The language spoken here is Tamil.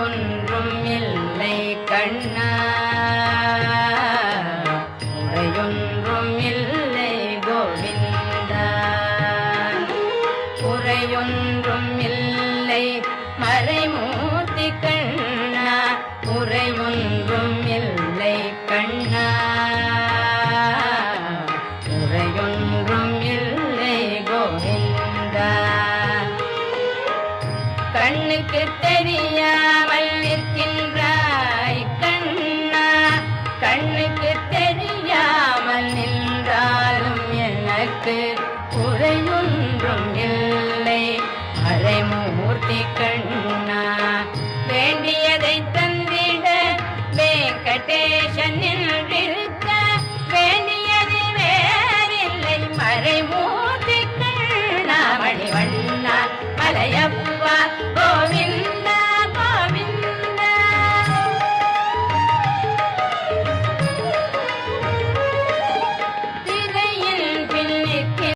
ஒன்றும் இல்லை கண்ணா, குறையொன்றும் இல்லை கோவிந்தா. குறையொன்றும் இல்லை மறைமூர்த்தி கண்ணா, குறையொன்றும் இல்லை கண்ணா, குறையொன்றும் இல்லை கோவிந்தா. கண்ணுக்கு தெரியாமல் நிற்கின்ற